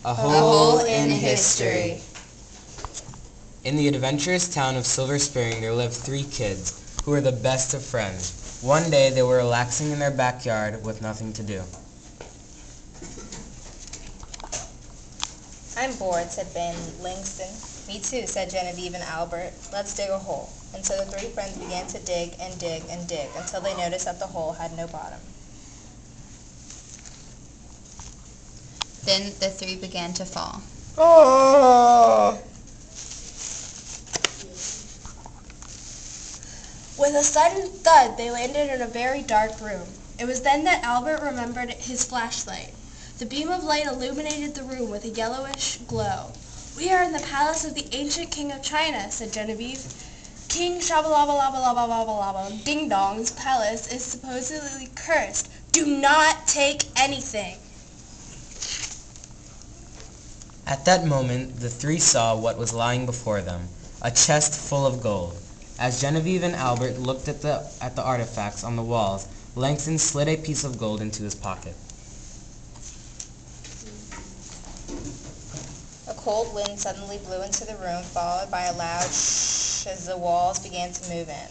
A hole in history. In the adventurous town of Silver Spring, there lived 3 kids who were the best of friends. One day, they were relaxing in their backyard with nothing to do. I'm bored, said Ben Langston. Me too, said Genevieve and Albert. Let's dig a hole. And so the 3 friends began to dig and dig and dig until they noticed that the hole had no bottom. Then the 3 began to fall. Oh! With a sudden thud, they landed in a very dark room. It was then that Albert remembered his flashlight. The beam of light illuminated the room with a yellowish glow. "We are in the palace of the ancient king of China," said Genevieve. "King Shabalabalabalabalabalaba Ding Dong's palace is supposedly cursed. Do not take anything." At that moment, the 3 saw what was lying before them, a chest full of gold. As Genevieve and Albert looked at the artifacts on the walls, Langston slid a piece of gold into his pocket. A cold wind suddenly blew into the room, followed by a loud shh as the walls began to move in.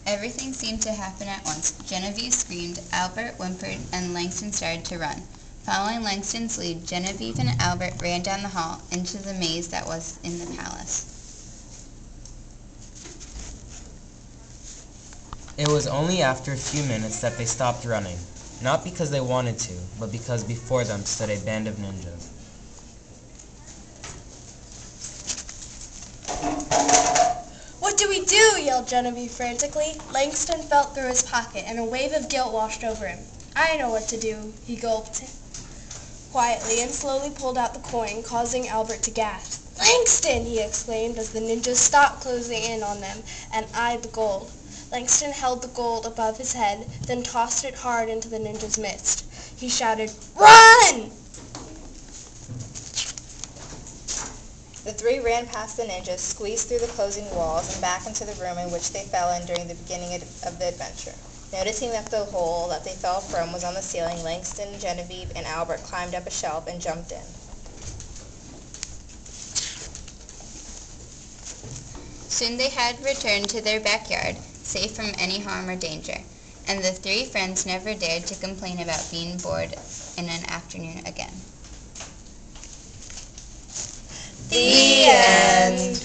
Everything seemed to happen at once. Genevieve screamed, Albert whimpered, and Langston started to run. Following Langston's lead, Genevieve and Albert ran down the hall into the maze that was in the palace. It was only after a few minutes that they stopped running, not because they wanted to, but because before them stood a band of ninjas. "What do we do?" yelled Genevieve frantically. Langston felt through his pocket, and a wave of guilt washed over him. "I know what to do," he gulped quietly and slowly pulled out the coin, causing Albert to gasp. "Langston!" he exclaimed as the ninjas stopped closing in on them and eyed the gold. Langston held the gold above his head, then tossed it hard into the ninjas' midst. He shouted, "Run!" The 3 ran past the ninjas, squeezed through the closing walls, and back into the room in which they fell in during the beginning of the adventure. Noticing that the hole that they fell from was on the ceiling, Langston, Genevieve, and Albert climbed up a shelf and jumped in. Soon they had returned to their backyard, safe from any harm or danger, and the 3 friends never dared to complain about being bored in an afternoon again. The end.